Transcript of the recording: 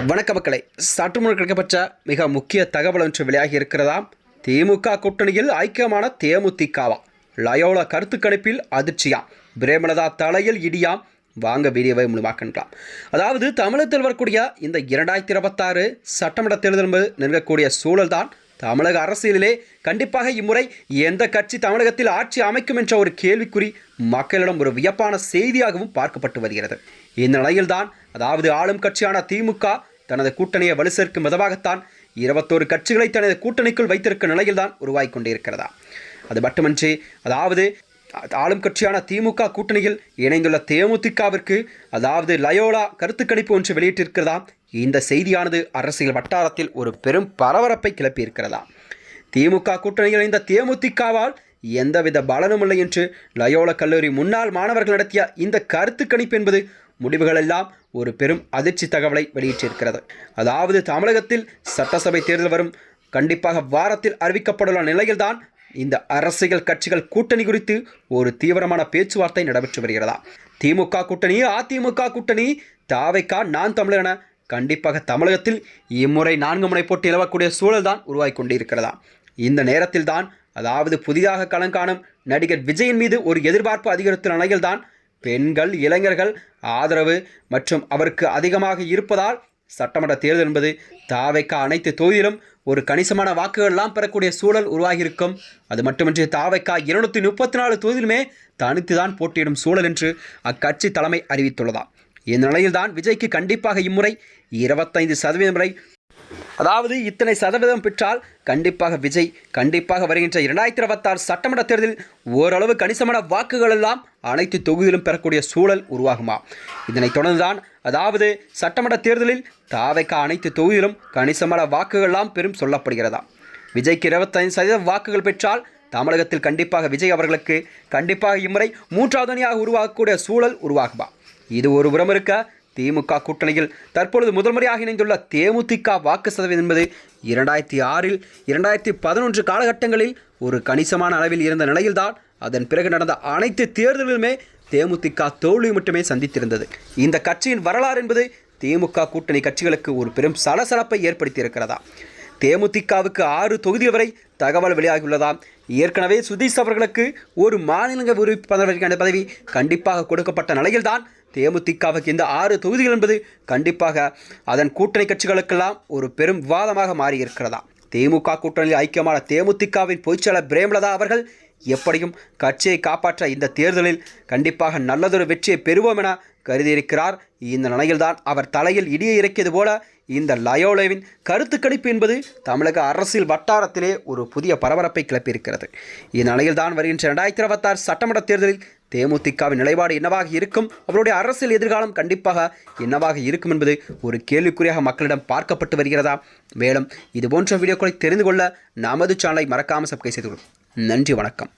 வணக்க மக்களை, சற்று முன் கிடைக்கப்பட்ட மிக முக்கிய தகவல் ஒன்று வெளியாகி இருக்கிறதாம். திமுக கூட்டணியில் ஐக்கியமான தேமுதிகவா? லயோலா கருத்து கணிப்பில் அதிர்ச்சியா? பிரேமலதா தலையில் இடியாம். வாங்க வீடியோவை முழுமாக்கலாம். அதாவது தமிழகத்தில் வரக்கூடிய இந்த 2026 சட்டமன்ற தேர்தல் என்பது நெருங்கக்கூடிய சூழல்தான் தமிழக அரசியலிலே கண்டிப்பாக இம்முறை எந்த கட்சி தமிழகத்தில் ஆட்சி அமைக்கும் என்ற ஒரு கேள்விக்குறி மக்களிடம் ஒரு வியப்பான செய்தியாகவும் பார்க்கப்பட்டு வருகிறது. இந்த நிலையில்தான் அதாவது ஆளும் கட்சியான திமுக தனது கூட்டணியை வலு சேர்க்கும் விதமாகத்தான் 21 கட்சிகளை தனது கூட்டணிக்குள் வைத்திருக்கும் நிலையில்தான் உருவாகி கொண்டிருக்கிறதா. அது மட்டுமின்றி அதாவது ஆளும் கட்சியான திமுக கூட்டணியில் இணைந்துள்ள தேமுதிகவிற்கு அதாவது லயோலா கருத்து கணிப்பு ஒன்று வெளியிட்டிருக்கிறதா. இந்த செய்தியானது அரசியல் வட்டாரத்தில் ஒரு பெரும் பரபரப்பை கிளப்பியிருக்கிறதா. திமுக கூட்டணியில் இணைந்த தேமுதிகவால் எந்தவித பலனும் இல்லை என்று லயோலா கல்லூரி முன்னாள் மாணவர்கள் நடத்திய இந்த கருத்து கணிப்பு என்பது முடிவுகள் எல்லாம் ஒரு பெரும் அதிர்ச்சி தகவலை வெளியிட்டிருக்கிறது. அதாவது தமிழகத்தில் சட்டசபை தேர்தல் வரும் கண்டிப்பாக வாரத்தில் அறிவிக்கப்பட்டுள்ள நிலையில்தான் இந்த அரசியல் கட்சிகள் கூட்டணி குறித்து ஒரு தீவிரமான பேச்சுவார்த்தை நடைபெற்று வருகிறதா. திமுக கூட்டணி, அதிமுக கூட்டணி, தாவைக்கா, நான் தமிழர் என கண்டிப்பாக தமிழகத்தில் இம்முறை 4 முனை போட்டு நிலவக்கூடிய சூழல் தான் உருவாகி கொண்டிருக்கிறதா. இந்த நேரத்தில் தான் அதாவது புதிதாக களங்காணும் நடிகர் விஜயின் மீது ஒரு எதிர்பார்ப்பு அதிகரித்த நிலையில்தான் பெண்கள், இளைஞர்கள் ஆதரவு மற்றும் அவருக்கு அதிகமாக இருப்பதால் சட்டமன்ற தேர்தல் என்பது தாவைக்கா அனைத்து தொகுதியிலும் ஒரு கணிசமான வாக்குகள்லாம் பெறக்கூடிய சூழல் உருவாகியிருக்கும். அது மட்டுமின்றி தாவைக்கா 234 தொகுதியிலுமே தனித்து தான் போட்டியிடும் சூழல் என்று அக்கட்சி தலைமை அறிவித்துள்ளதா. இந்த நிலையில்தான் விஜய்க்கு கண்டிப்பாக இம்முறை 25% வரை அதாவது இத்தனை சதவீதம் பெற்றால் கண்டிப்பாக விஜய் கண்டிப்பாக வருகின்ற 2026 சட்டமன்ற தேர்தலில் ஓரளவு கணிசமான வாக்குகள் எல்லாம் அனைத்து தொகுதியிலும் பெறக்கூடிய சூழல் உருவாகுமா. இதனைத் தொடர்ந்துதான் அதாவது சட்டமன்ற தேர்தலில் தாவைக்கா அனைத்து தொகுதியிலும் கணிசமான வாக்குகள் எல்லாம் பெரும் சொல்லப்படுகிறதா. விஜய்க்கு 25% வாக்குகள் பெற்றால் தமிழகத்தில் கண்டிப்பாக விஜய் அவர்களுக்கு கண்டிப்பாக இம்முறை 3வது அணியாக உருவாகக்கூடிய சூழல் உருவாகுமா. இது ஒரு புறம் இருக்க, திமுக கூட்டணியில் தற்பொழுது முதல் முறையாக இணைந்துள்ள தேமுதிக வாக்கு சதவீதம் என்பது 2006, 2011 காலகட்டங்களில் ஒரு கணிசமான அளவில் இருந்த நிலையில்தான் அதன் பிறகு நடந்த அனைத்து தேர்தலிலுமே தேமுதிக தோல்வி மட்டுமே சந்தித்திருந்தது. இந்த கட்சியின் வரலாறு என்பது திமுக கூட்டணி கட்சிகளுக்கு ஒரு பெரும் சலசலப்பை ஏற்படுத்தி இருக்கிறதா. தேமுதிகவுக்கு 6 தொகுதிகள் வரை தகவல் வெளியாகியுள்ளதாம். ஏற்கனவே சுதீஷ் அவர்களுக்கு ஒரு மாநிலங்களவை உறுப்பினர் பதவி கண்டிப்பாக கொடுக்கப்பட்ட நிலையில்தான் தேமுதிகவுக்கு இந்த 6 தொகுதிகள் என்பது கண்டிப்பாக அதன் கூட்டணி கட்சிகளுக்கெல்லாம் ஒரு பெரும் விவாதமாக மாறியிருக்கிறதா. திமுக கூட்டணியில் ஐக்கியமான தேமுதிகவின் பொதுச்செயலாளர் பிரேமலதா அவர்கள் எப்படியும் கட்சியை காப்பாற்ற இந்த தேர்தலில் கண்டிப்பாக நல்லதொரு வெற்றியை பெறுவோம் என கருதியிருக்கிறார். இந்த நிலையில்தான் அவர் தலையில் இடியை இறக்கியது போல இந்த லயோலாவின் கருத்து கணிப்பு என்பது தமிழக அரசியல் வட்டாரத்திலே ஒரு புதிய பரபரப்பை கிளப்பியிருக்கிறது. இந்த நிலையில்தான் வருகின்ற 2026 சட்டமன்ற தேர்தலில் தேமுதிகவின் நிலைப்பாடு என்னவாக இருக்கும், அவருடைய அரசியல் எதிர்காலம் கண்டிப்பாக என்னவாக இருக்கும் என்பது ஒரு கேள்விக்குறியாக மக்களிடம் பார்க்கப்பட்டு வருகிறதா. மேலும் இதுபோன்ற வீடியோக்களை தெரிந்து கொள்ள நமது சேனலை மறக்காமல் சப்ஸ்கிரைப் செய்து கொள்ளுங்கள். நன்றி, வணக்கம்.